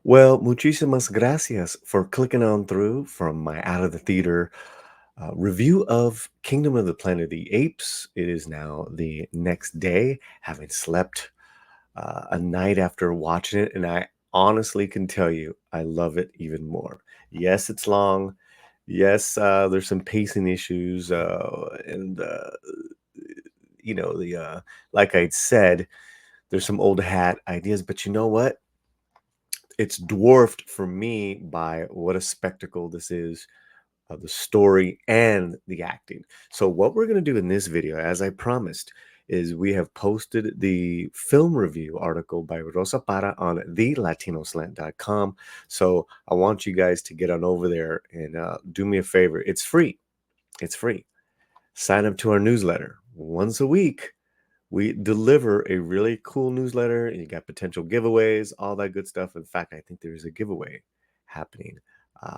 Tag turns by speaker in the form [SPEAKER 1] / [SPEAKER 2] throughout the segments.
[SPEAKER 1] Well, muchísimas gracias for clicking on through from my out of the theater review of Kingdom of the Planet of the Apes. It is now the next day, having slept a night after watching it, and I honestly can tell you I love it even more. Yes, it's long. Yes, there's some pacing issues, and the like I said, there's some old hat ideas, but you know what? It's dwarfed for me by what a spectacle this is of the story and the acting. So what we're going to do in this video, as I promised, is we have posted the film review article by Rosa Para on thelatinoslant.com. So I want you guys to get on over there and do me a favor. It's free. It's free. Sign up to our newsletter once a week. We deliver a really cool newsletter. You got potential giveaways, all that good stuff. In fact, I think there is a giveaway happening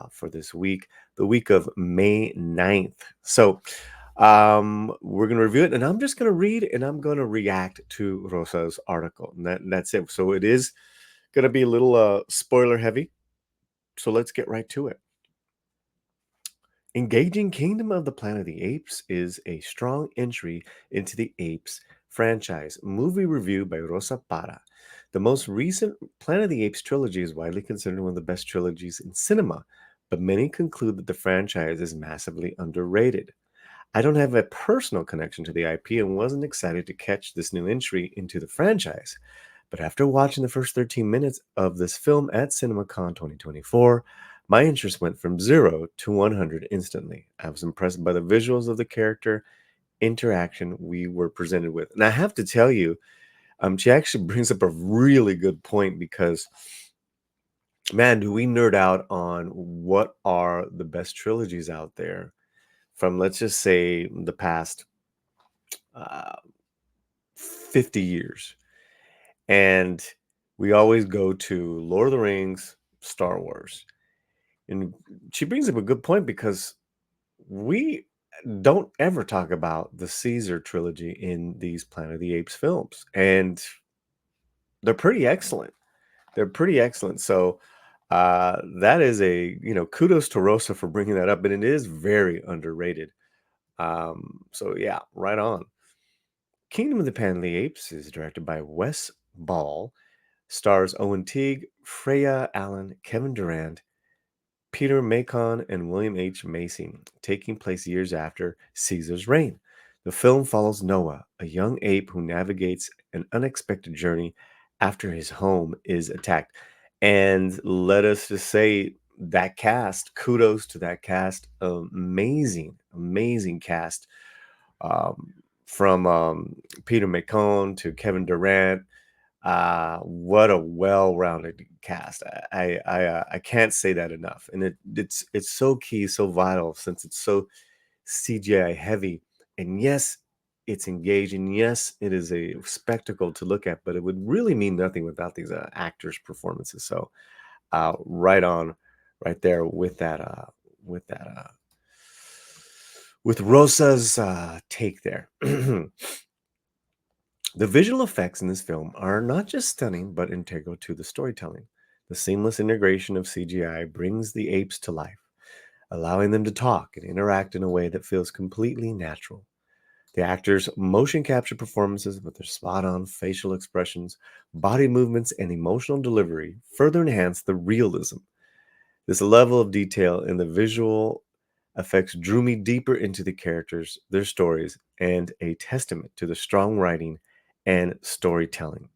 [SPEAKER 1] for this week, the week of May 9th. So we're going to review it, and I'm just going to read and I'm going to react to Rosa's article. And that's it. So it is going to be a little spoiler heavy. So let's get right to it. Engaging Kingdom of the Planet of the Apes is a strong entry into the Apes franchise. Movie review by Rosa Para. The most recent Planet of the Apes trilogy is widely considered one of the best trilogies in cinema, but many conclude that the franchise is massively underrated. I don't have a personal connection to the IP and wasn't excited to catch this new entry into the franchise. But after watching the first 13 minutes of this film at CinemaCon 2024, my interest went from 0 to 100 instantly. I was impressed by the visuals of the character interaction we were presented with. And I have to tell you, she actually brings up a really good point because, man, do we nerd out on what are the best trilogies out there from, let's just say, the past uh, 50 years. And we always go to Lord of the Rings, Star Wars. And she brings up a good point because we don't ever talk about the Caesar trilogy in these Planet of the Apes films. And they're pretty excellent. They're pretty excellent. So that is kudos to Rosa for bringing that up. And it is very underrated. So yeah, right on. Kingdom of the Planet of the Apes is directed by Wes Ball, stars Owen Teague, Freya Allen, Kevin Durant, Peter Macon, and William H. Macy, taking place years after Caesar's reign. The film follows Noah, a young ape who navigates an unexpected journey after his home is attacked. And let us just say that cast, kudos to that cast, amazing, amazing cast. Um, from Peter Macon to Kevin Durant, what a well-rounded cast. I can't say that enough. And it's so key, so vital since it's so CGI heavy. And yes, it's engaging. Yes, it is a spectacle to look at, but it would really mean nothing without these actors' performances. So, right on, right there with that, with Rosa's take there. The visual effects in this film are not just stunning, but integral to the storytelling. The seamless integration of CGI brings the apes to life, allowing them to talk and interact in a way that feels completely natural. The actors' motion capture performances with their spot on facial expressions, body movements, and emotional delivery further enhance the realism. This level of detail in the visual effects drew me deeper into the characters, their stories, and a testament to the strong writing and storytelling.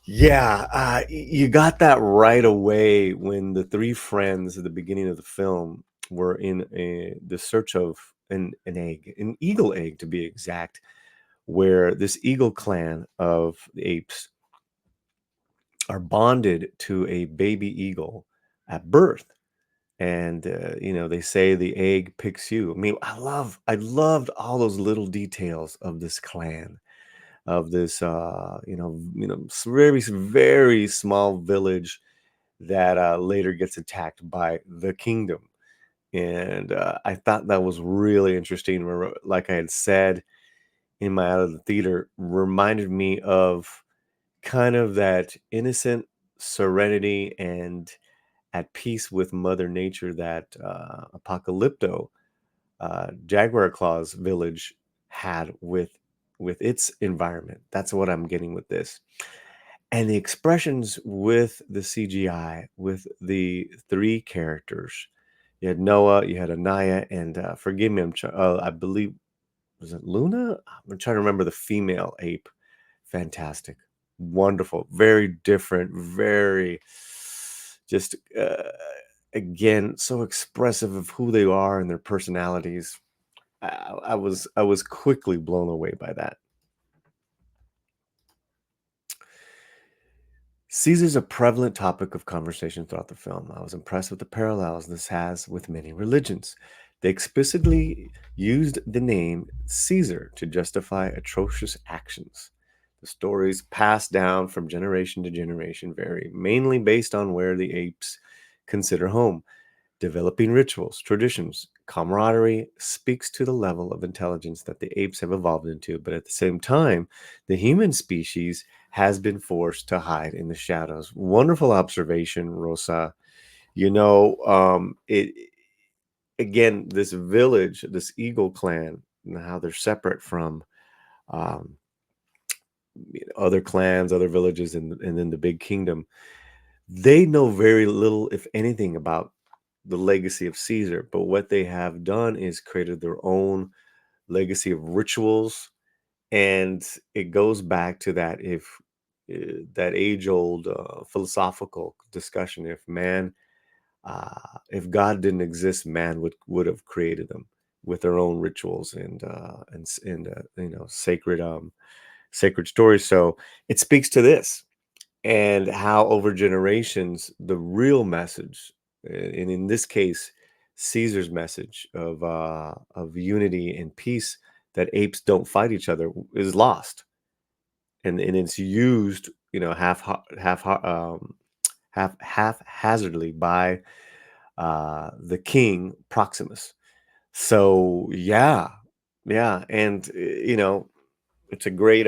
[SPEAKER 1] Yeah, you got that right away when the three friends at the beginning of the film were in the search of an egg, an eagle egg to be exact, where this eagle clan of the apes are bonded to a baby eagle at birth. And they say the egg picks you. I mean, I loved all those little details of this clan, of this very small village that later gets attacked by the kingdom. And I thought that was really interesting. Like I had said in my out of the theater, reminded me of kind of that innocent serenity and at peace with Mother Nature that Apocalypto Jaguar Claw's village had with its environment. That's what I'm getting with this. And the expressions with the CGI, with the three characters. You had Noah, you had Anaya, and forgive me, I believe, was it Luna? I'm trying to remember the female ape. Fantastic. Wonderful. Very different. Very just, again, so expressive of who they are and their personalities. I was quickly blown away by that. Caesar's a prevalent topic of conversation throughout the film. I was impressed with the parallels this has with many religions. They explicitly used the name Caesar to justify atrocious actions. The stories passed down from generation to generation vary, mainly based on where the apes consider home. Developing rituals, traditions, camaraderie speaks to the level of intelligence that the apes have evolved into, but at the same time, the human species has been forced to hide in the shadows. Wonderful observation, Rosa. It again, this village, this eagle clan, and how they're separate from um, other clans, other villages, and then the big kingdom. They know very little, if anything, about the legacy of Caesar, but what they have done is created their own legacy of rituals, and it goes back to that if that age-old philosophical discussion: if God didn't exist, man would have created them with their own rituals and sacred stories. So it speaks to this and how over generations the real message, and in this case Caesar's message of unity and peace, that apes don't fight each other, is lost, and it's used, haphazardly by the king Proximus. So yeah, and it's a great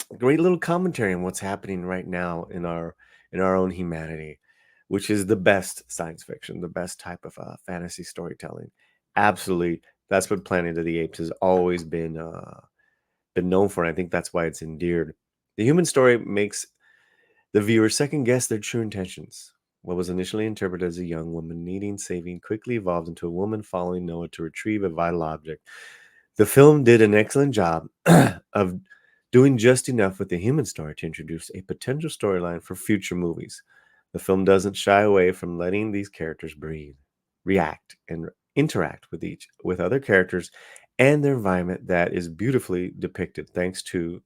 [SPEAKER 1] little commentary on what's happening right now in our own humanity, which is the best science fiction, the best type of fantasy storytelling. Absolutely, that's what Planet of the Apes has always been known for, and I think that's why it's endeared. The human story makes the viewer second guess their true intentions. What was initially interpreted as a young woman needing saving quickly evolved into a woman following Noah to retrieve a vital object. The film did an excellent job of doing just enough with the human story to introduce a potential storyline for future movies. The film doesn't shy away from letting these characters breathe, react, and interact with other characters and their environment that is beautifully depicted thanks to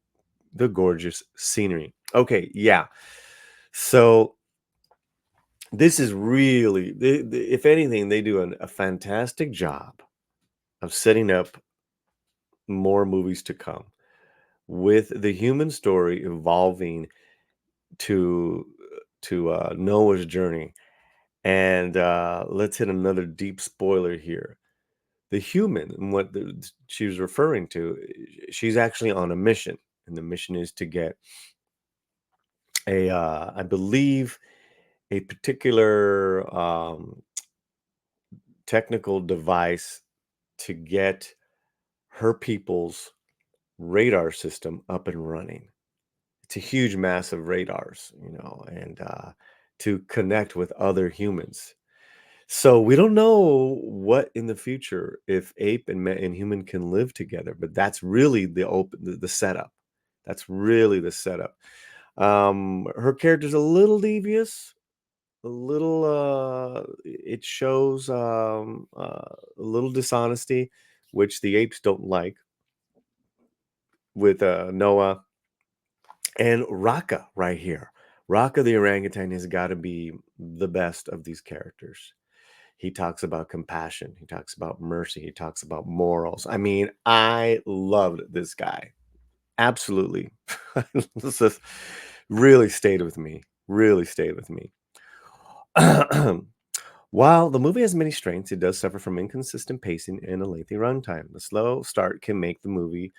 [SPEAKER 1] the gorgeous scenery. Okay, yeah. So this is really, if anything, they do a fantastic job of setting up more movies to come with the human story evolving to Noah's journey. And let's hit another deep spoiler here. The human, and what she was referring to, she's actually on a mission, and the mission is to get I believe, a particular technical device to get her people's radar system up and running. It's a huge, massive radars, and to connect with other humans. So we don't know what in the future if ape and human can live together, but that's really the setup. That's really the setup. Her character's a little devious, a little. It shows a little dishonesty, which the apes don't like with Noah. And Raka right here. Raka the orangutan has got to be the best of these characters. He talks about compassion. He talks about mercy. He talks about morals. I mean, I loved this guy. Absolutely. This just really stayed with me. Really stayed with me. While the movie has many strengths, it does suffer from inconsistent pacing and a lengthy runtime. The slow start can make the movie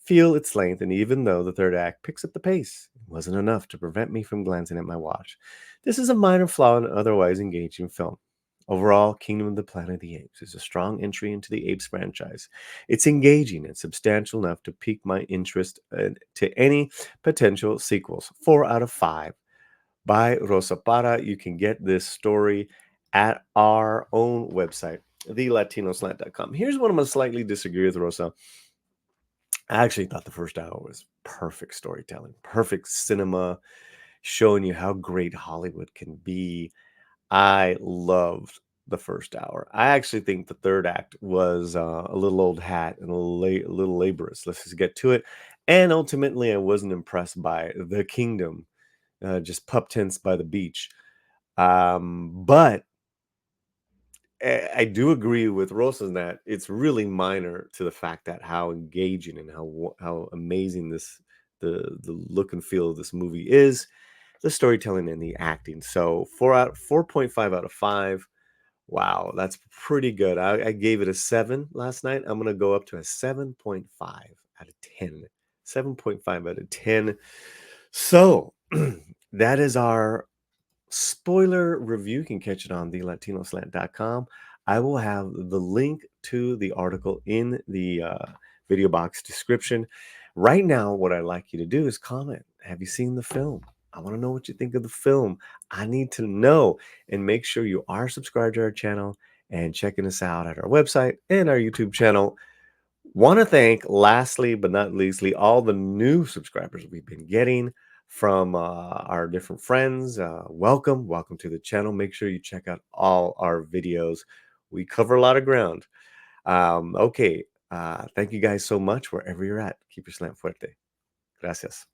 [SPEAKER 1] feel its length, and even though the third act picks up the pace, it wasn't enough to prevent me from glancing at my watch. This is a minor flaw in an otherwise engaging film. Overall, Kingdom of the Planet of the Apes is a strong entry into the Apes franchise. It's engaging and substantial enough to pique my interest to any potential sequels. 4 out of 5 by Rosa Para. You can get this story at our own website, thelatinoslant.com. Here's what I'm going to slightly disagree with Rosa. I actually thought the first hour was perfect storytelling, perfect cinema, showing you how great Hollywood can be. I loved the first hour. I actually think the third act was a little old hat and a little laborious. Let's just get to it. And ultimately, I wasn't impressed by the kingdom, just pup tents by the beach. But I do agree with Rosa in that it's really minor to the fact that how engaging and how amazing the look and feel of this movie is, the storytelling and the acting. So 4.5 out of 5. Wow, that's pretty good. I gave it a 7 last night. I'm gonna go up to a 7.5 out of 10. 7.5 out of 10. So that is our spoiler review. You can catch it on thelatinoslant.com. I will have the link to the article in the video box description. Right now, what I'd like you to do is comment. Have you seen the film? I want to know what you think of the film. I need to know. And make sure you are subscribed to our channel and checking us out at our website and our YouTube channel. Want to thank, lastly but not leastly, all the new subscribers we've been getting from our different friends. Welcome to the channel. Make sure you check out all our videos. We cover a lot of ground. Okay, thank you guys so much wherever you're at. Keep your slant fuerte. Gracias.